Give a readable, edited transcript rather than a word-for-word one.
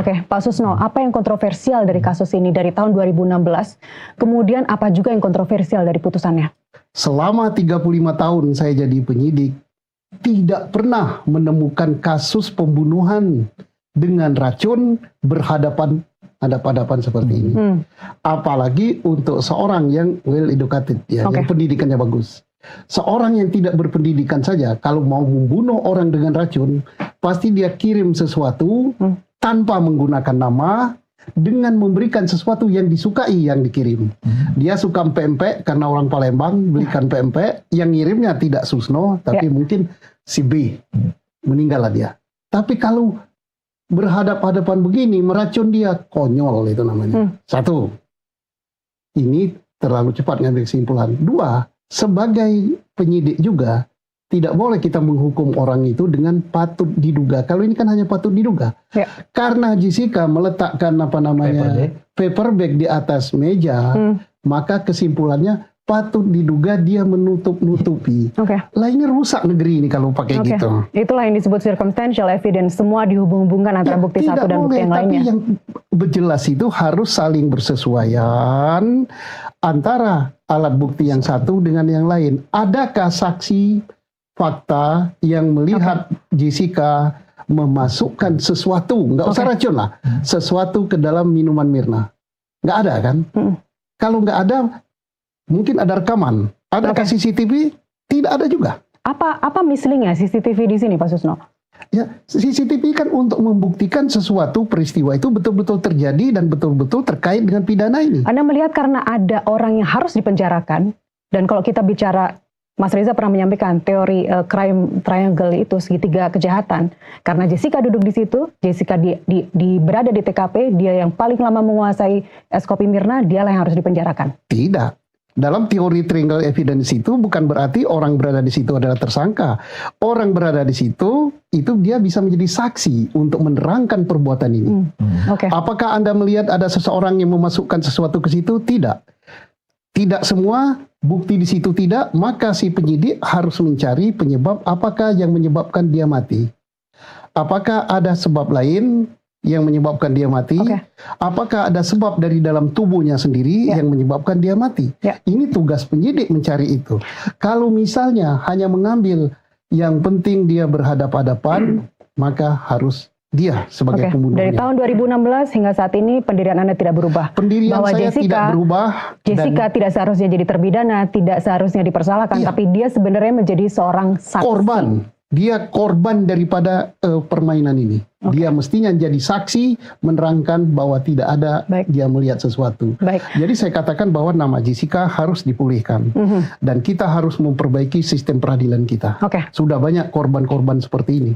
Oke, Pak Susno, apa yang kontroversial dari kasus ini dari tahun 2016? Kemudian apa juga yang kontroversial dari putusannya? Selama 35 tahun saya jadi penyidik, tidak pernah menemukan kasus pembunuhan dengan racun berhadapan seperti ini. Apalagi untuk seorang yang well educated, ya, yang pendidikannya bagus. Seorang yang tidak berpendidikan saja, kalau mau membunuh orang dengan racun, pasti dia kirim sesuatu tanpa menggunakan nama, dengan memberikan sesuatu yang disukai yang dikirim. Dia suka pempek karena orang Palembang, belikan pempek, yang ngirimnya tidak Susno, tapi mungkin si B. Meninggallah dia. Tapi kalau berhadap-hadapan begini, meracun dia, konyol itu namanya. Satu, ini terlalu cepat ngambil kesimpulan. Dua, sebagai penyidik juga, tidak boleh kita menghukum orang itu dengan patut diduga. Kalau ini kan hanya patut diduga. Karena Jessica meletakkan paper bag di atas meja, maka kesimpulannya patut diduga dia menutup-nutupi. Lah ini rusak negeri ini kalau pakai gitu. Itulah yang disebut circumstantial evidence. Semua dihubung-hubungkan antara bukti satu dan bukti yang lainnya. Tapi yang jelas itu harus saling bersesuaian antara alat bukti yang satu dengan yang lain. Adakah saksi fakta yang melihat Jessica memasukkan sesuatu, nggak usah racun lah, sesuatu ke dalam minuman Mirna? Nggak ada kan? Kalau nggak ada, mungkin ada rekaman. Adakah CCTV? Tidak ada juga. Apa mislingnya CCTV di sini, Pak Susno? Ya, CCTV kan untuk membuktikan sesuatu peristiwa itu betul-betul terjadi dan betul-betul terkait dengan pidana ini. Anda melihat karena ada orang yang harus dipenjarakan, dan kalau kita bicara, Mas Reza pernah menyampaikan teori crime triangle itu, segitiga kejahatan. Karena Jessica duduk di situ, Jessica berada di TKP, dia yang paling lama menguasai es kopi Mirna, dialah yang harus dipenjarakan. Tidak. Dalam teori triangle evidence itu bukan berarti orang berada di situ adalah tersangka. Orang berada di situ, itu dia bisa menjadi saksi untuk menerangkan perbuatan ini. Apakah Anda melihat ada seseorang yang memasukkan sesuatu ke situ? Tidak. Tidak semua, bukti di situ tidak, maka si penyidik harus mencari penyebab apakah yang menyebabkan dia mati. Apakah ada sebab lain yang menyebabkan dia mati? Apakah ada sebab dari dalam tubuhnya sendiri yang menyebabkan dia mati? Ini tugas penyidik mencari itu. Kalau misalnya hanya mengambil yang penting dia berhadapan-hadapan, maka harus dia sebagai pembunuhnya. Dari tahun 2016 hingga saat ini pendirian Anda tidak berubah. Pendirian bahwa saya Jessica tidak berubah. Jessica tidak seharusnya jadi terpidana, tidak seharusnya dipersalahkan, tapi dia sebenarnya menjadi seorang saksi. Korban. Dia korban daripada permainan ini. Dia mestinya jadi saksi menerangkan bahwa tidak ada dia melihat sesuatu. Jadi saya katakan bahwa nama Jessica harus dipulihkan. Dan kita harus memperbaiki sistem peradilan kita. Sudah banyak korban-korban seperti ini.